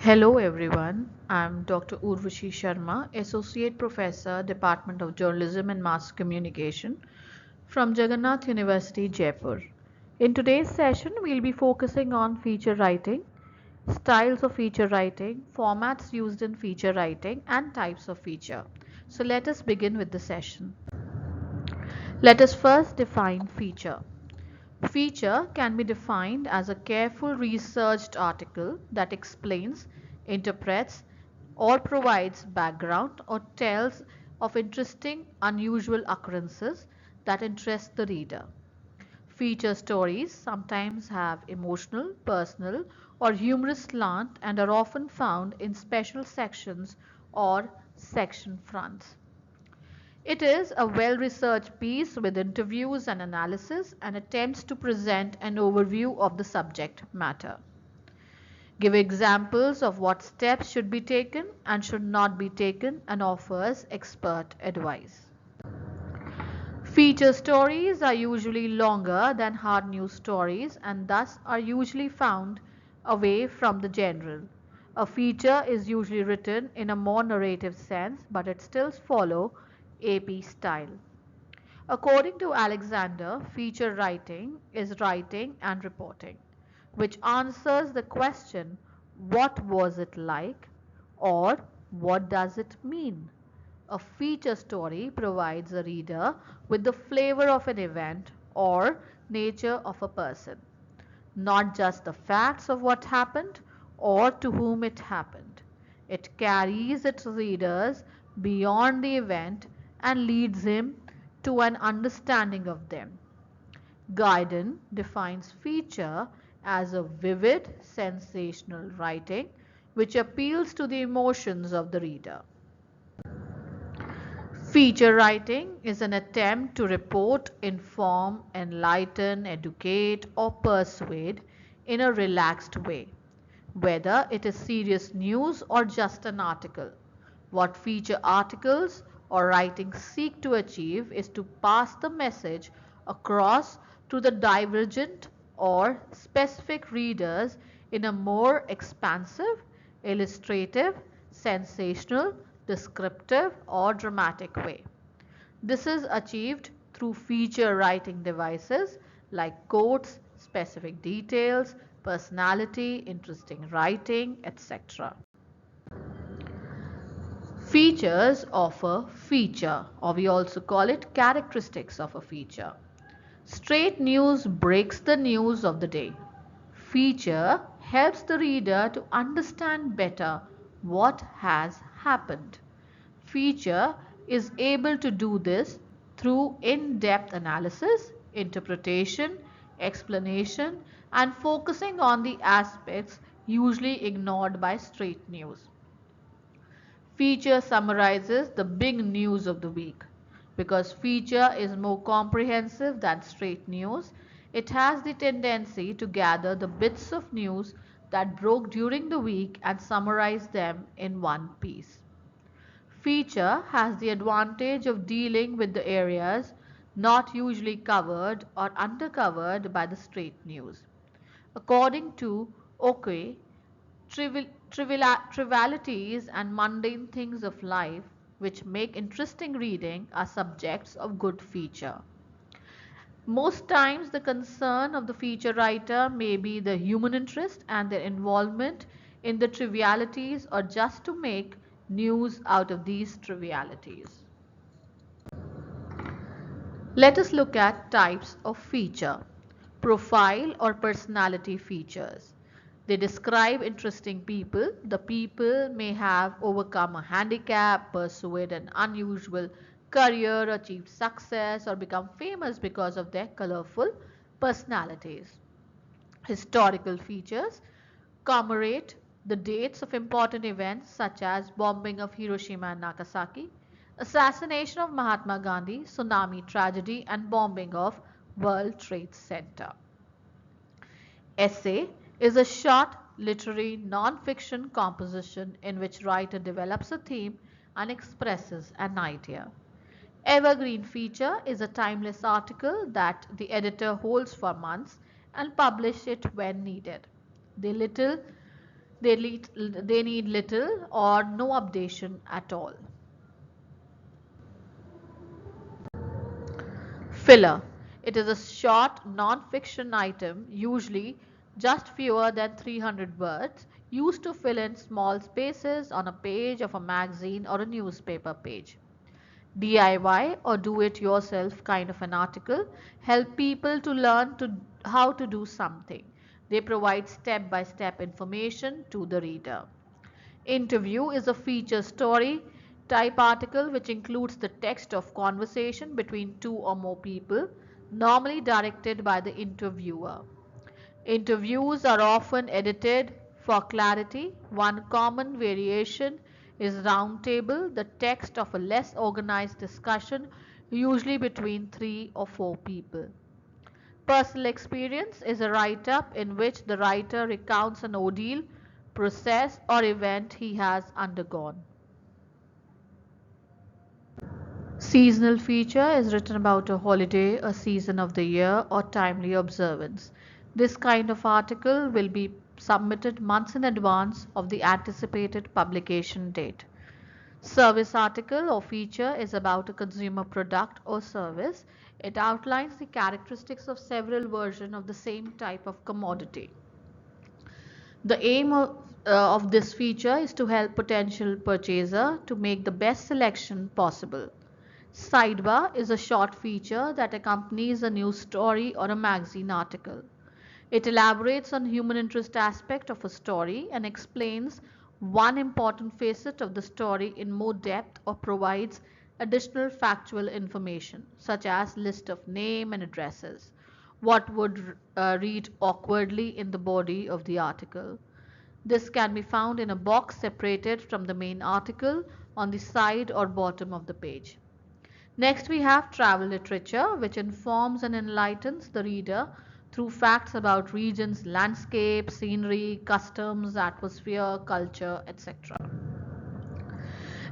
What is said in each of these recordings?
Hello everyone, I'm Dr. Urvashi Sharma, Associate Professor, Department of Journalism and Mass Communication from Jagannath University, Jaipur. In today's session, we'll be focusing on feature writing, styles of feature writing, formats used in feature writing, and types of feature. So let us begin with the session. Let us first define feature. Feature can be defined as a careful researched article that explains, interprets, or provides background or tells of interesting, unusual occurrences that interest the reader. Feature stories sometimes have emotional, personal, or humorous slant and are often found in special sections or section fronts. It is a well-researched piece with interviews and analysis and attempts to present an overview of the subject matter. Give examples of what steps should be taken and should not be taken and offers expert advice. Feature stories are usually longer than hard news stories and thus are usually found away from the general. A feature is usually written in a more narrative sense, but it still follows AP style. According to Alexander, feature writing is writing and reporting, which answers the question, what was it like? Or what does it mean? A feature story provides a reader with the flavor of an event or nature of a person, not just the facts of what happened or to whom it happened. It carries its readers beyond the event and leads him to an understanding of them. Guyton defines feature as a vivid, sensational writing which appeals to the emotions of the reader. Feature writing is an attempt to report, inform, enlighten, educate, or persuade in a relaxed way, whether it is serious news or just an article. What feature articles or writings seek to achieve is to pass the message across to the divergent or specific readers in a more expansive, illustrative, sensational, descriptive, or dramatic way. This is achieved through feature writing devices like quotes, specific details, personality, interesting writing, etc. Features of a feature, or we also call it characteristics of a feature. Straight news breaks the news of the day. Feature helps the reader to understand better what has happened. Feature is able to do this through in-depth analysis, interpretation, explanation, and focusing on the aspects usually ignored by straight news. Feature summarizes the big news of the week. Because feature is more comprehensive than straight news, it has the tendency to gather the bits of news that broke during the week and summarize them in one piece. Feature has the advantage of dealing with the areas not usually covered or undercovered by the straight news. According to Oke, trivialities and mundane things of life which make interesting reading are subjects of good feature. Most times the concern of the feature writer may be the human interest and their involvement in the trivialities or just to make news out of these trivialities. Let us look at types of feature. Profile or personality features. They describe interesting people. The people may have overcome a handicap, pursued an unusual career, achieved success, or become famous because of their colorful personalities. Historical features commemorate the dates of important events such as bombing of Hiroshima and Nagasaki, assassination of Mahatma Gandhi, tsunami tragedy, and bombing of World Trade Center. Essay is a short literary non-fiction composition in which writer develops a theme and expresses an idea. Evergreen feature is a timeless article that the editor holds for months and publish it when needed. The little They need little or no updation at all. Filler. It is a short non-fiction item, usually just fewer than 300 words, used to fill in small spaces on a page of a magazine or a newspaper page. DIY or do-it-yourself kind of an article help people to learn how to do something. They provide step-by-step information to the reader. Interview is a feature story type article which includes the text of conversation between two or more people, normally directed by the interviewer. Interviews are often edited for clarity. One common variation is roundtable, the text of a less organized discussion, usually between three or four people. Personal experience is a write-up in which the writer recounts an ordeal, process, or event he has undergone. Seasonal feature is written about a holiday, a season of the year, or timely observance. This kind of article will be submitted months in advance of the anticipated publication date. Service article or feature is about a consumer product or service. It outlines the characteristics of several versions of the same type of commodity. The aim of this feature is to help potential purchaser to make the best selection possible. Sidebar is a short feature that accompanies a news story or a magazine article. It elaborates on human interest aspect of a story and explains one important facet of the story in more depth or provides additional factual information such as list of name and addresses, what would read awkwardly in the body of the article. This can be found in a box separated from the main article on the side or bottom of the page. Next we have travel literature, which informs and enlightens the reader through facts about regions, landscape, scenery, customs, atmosphere, culture, etc.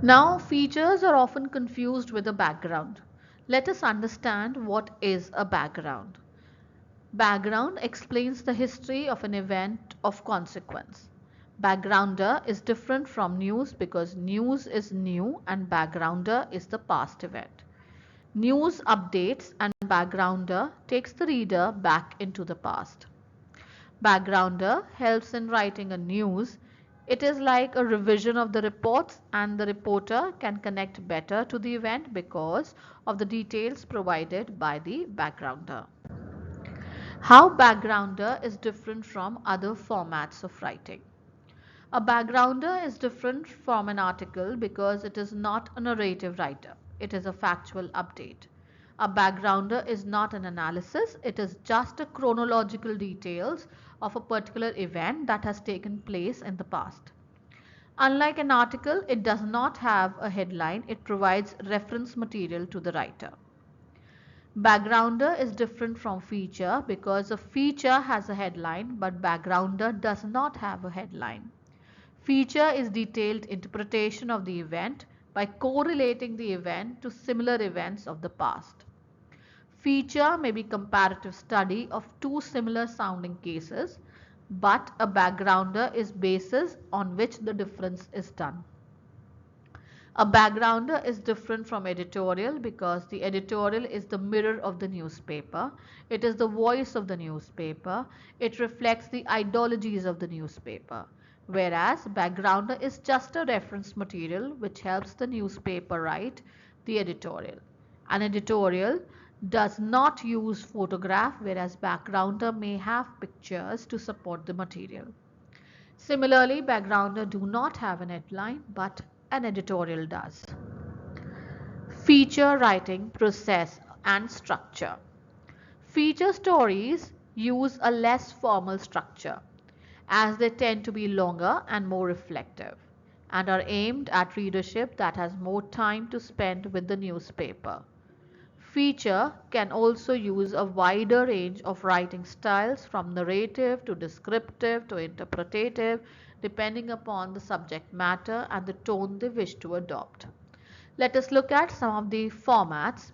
Now, features are often confused with a background. Let us understand what is a background. Background explains the history of an event of consequence. Backgrounder is different from news because news is new and backgrounder is the past event. News updates and backgrounder takes the reader back into the past. Backgrounder helps in writing a news. It is like a revision of the reports and the reporter can connect better to the event because of the details provided by the backgrounder. How backgrounder is different from other formats of writing. A backgrounder is different from an article because it is not a narrative writer. It is a factual update. A backgrounder is not an analysis. It is just a chronological details of a particular event that has taken place in the past. Unlike an article, it does not have a headline. It provides reference material to the writer. Backgrounder is different from feature because a feature has a headline but backgrounder does not have a headline. Feature is detailed interpretation of the event by correlating the event to similar events of the past. Feature may be comparative study of two similar sounding cases, but a backgrounder is basis on which the difference is done. A backgrounder is different from editorial because the editorial is the mirror of the newspaper. It is the voice of the newspaper. It reflects the ideologies of the newspaper. Whereas backgrounder is just a reference material which helps the newspaper write the editorial. An editorial does not use photograph whereas backgrounder may have pictures to support the material. Similarly, backgrounder do not have an headline but an editorial does. Feature writing process and structure. Feature stories use a less formal structure as they tend to be longer and more reflective and are aimed at readership that has more time to spend with the newspaper. Feature can also use a wider range of writing styles from narrative to descriptive to interpretative depending upon the subject matter and the tone they wish to adopt. Let us look at some of the formats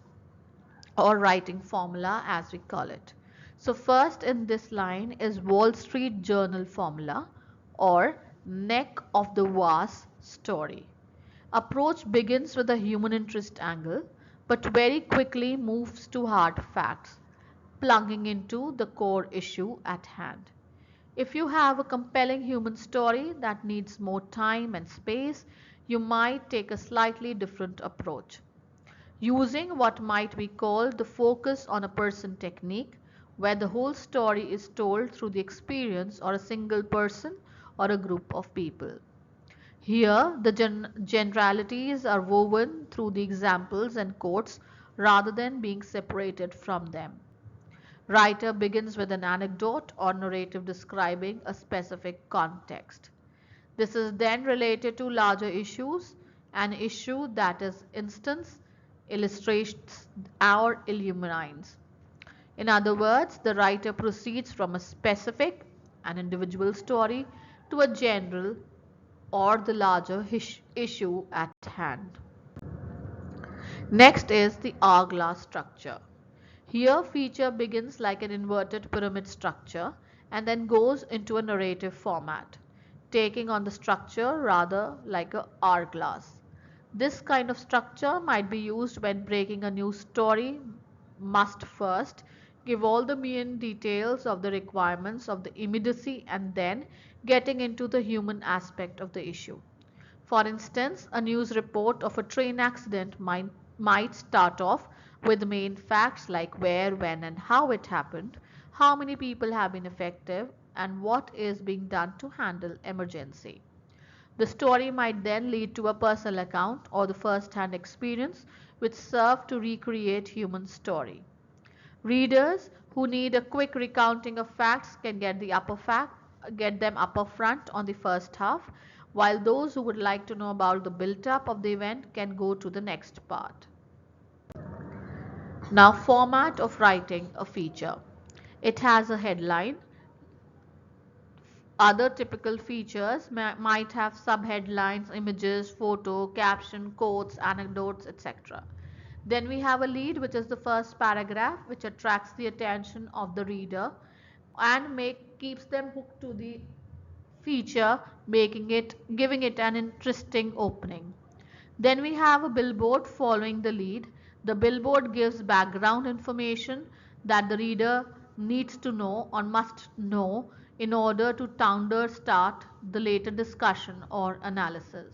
or writing formula as we call it. So first in this line is Wall Street Journal formula or neck of the vast story. Approach begins with a human interest angle, but very quickly moves to hard facts, plugging into the core issue at hand. If you have a compelling human story that needs more time and space, you might take a slightly different approach, using what might be called the focus on a person technique, where the whole story is told through the experience or a single person or a group of people. Here, the generalities are woven through the examples and quotes rather than being separated from them. Writer begins with an anecdote or narrative describing a specific context. This is then related to larger issues, an issue that is instance, illustrates, or illumines. In other words, the writer proceeds from a specific, an individual story, to a general or the larger issue at hand. Next is the hourglass structure. Here feature begins like an inverted pyramid structure and then goes into a narrative format, taking on the structure rather like a hourglass. This kind of structure might be used when breaking a new story must first give all the main details of the requirements of the immediacy and then getting into the human aspect of the issue. For instance, a news report of a train accident might start off with main facts like where, when, and how it happened, how many people have been affected, and what is being done to handle emergency. The story might then lead to a personal account or the first-hand experience which serve to recreate human story. Readers who need a quick recounting of facts can get them upper front on the first half, while those who would like to know about the build-up of the event can go to the next part. Now, format of writing a feature. It has a headline. Other typical features might have subheadlines, images, photo, caption, quotes, anecdotes, etc. Then we have a lead, which is the first paragraph, which attracts the attention of the reader and keeps them hooked to the feature, giving it an interesting opening. Then we have a billboard following the lead. The billboard gives background information that the reader needs to know or must know in order to start the later discussion or analysis.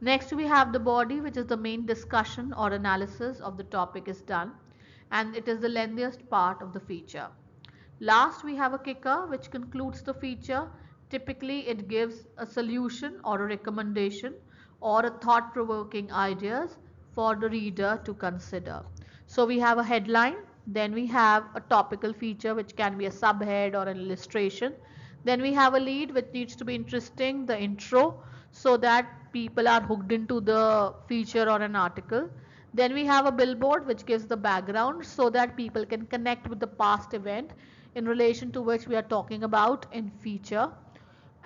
Next we have the body, which is the main discussion or analysis of the topic is done, and it is the lengthiest part of the feature. Last we have a kicker which concludes the feature. Typically it gives a solution or a recommendation or a thought-provoking ideas for the reader to consider. So we have a headline, then we have a topical feature which can be a subhead or an illustration. Then we have a lead which needs to be interesting, the intro, so that people are hooked into the feature or an article. Then we have a billboard which gives the background so that people can connect with the past event in relation to which we are talking about in feature.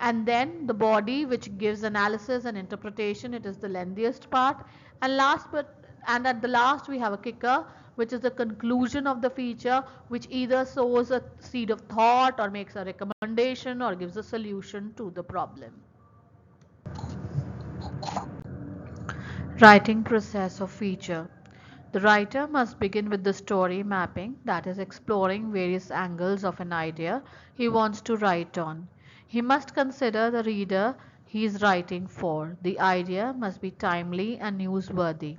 And then the body, which gives analysis and interpretation. It is the lengthiest part. And at the last we have a kicker, which is the conclusion of the feature, which either sows a seed of thought or makes a recommendation or gives a solution to the problem. Writing process of feature. The writer must begin with the story mapping, that is, exploring various angles of an idea he wants to write on. He must consider the reader he is writing for. The idea must be timely and newsworthy.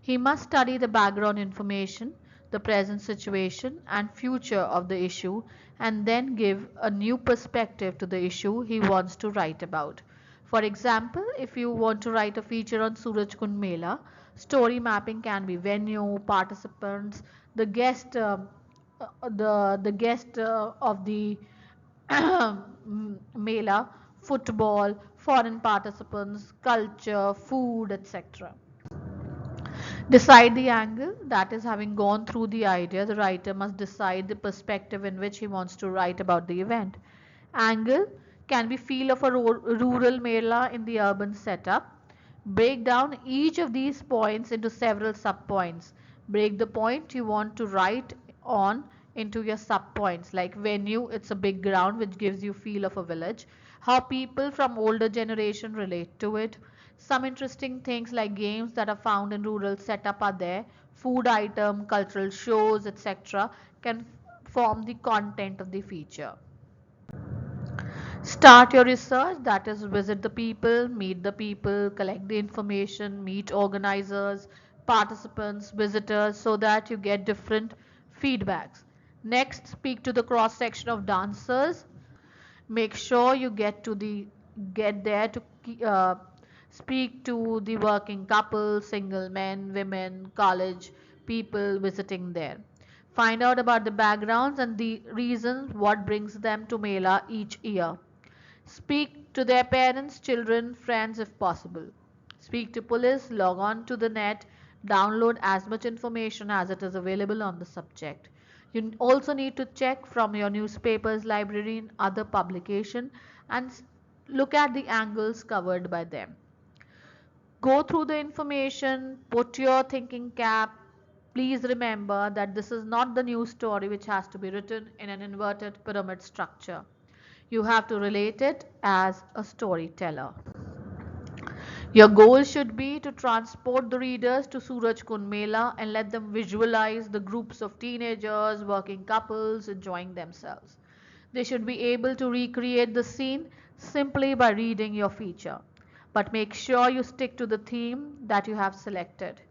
He must study the background information, the present situation, and future of the issue, and then give a new perspective to the issue he wants to write about. For example, if you want to write a feature on Surajkund Mela, story mapping can be venue, participants, the guest, of the Mela, football, foreign participants, culture, food, etc. Decide the angle, that is, having gone through the idea, the writer must decide the perspective in which he wants to write about the event. Angle can be feel of a rural Mela in the urban setup. Break down each of these points into several sub-points. Break the point you want to write on into your sub-points. Like venue, it's a big ground which gives you feel of a village. how people from older generation relate to it. Some interesting things like games that are found in rural setup are there, food item, cultural shows, etc. can form the content of the feature. Start your research, that is visit the people, meet the people, collect the information, meet organizers, participants, visitors so that you get different feedbacks. Next, speak to the cross section of dancers. Make sure you get there to uh, speak to the working couples, single men, women, college people visiting there. Find out about the backgrounds and the reasons what brings them to Mela each year. Speak to their parents, children, friends if possible. Speak to police, log on to the net, download as much information as it is available on the subject. You also need to check from your newspapers, library, and other publication and look at the angles covered by them. Go through the information, put your thinking cap. Please remember that this is not the news story which has to be written in an inverted pyramid structure. You have to relate it as a storyteller. Your goal should be to transport the readers to Surajkund Mela and let them visualize the groups of teenagers, working couples enjoying themselves. They should be able to recreate the scene simply by reading your feature. But make sure you stick to the theme that you have selected.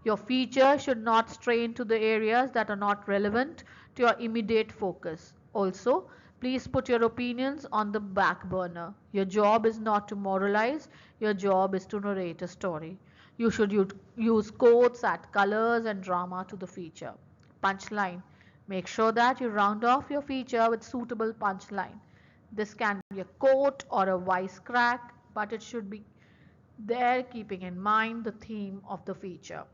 Your feature should not stray into the areas that are not relevant to your immediate focus. Also, please put your opinions on the back burner. Your job is not to moralize, your job is to narrate a story. You should use quotes, add colors and drama to the feature. Punchline. Make sure that you round off your feature with suitable punchline. This can be a quote or a wisecrack, but it should be there keeping in mind the theme of the feature.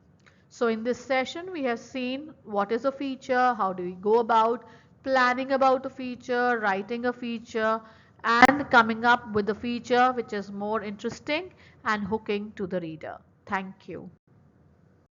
So in this session, we have seen what is a feature, how do we go about planning about a feature, writing a feature, and coming up with a feature which is more interesting and hooking to the reader. Thank you.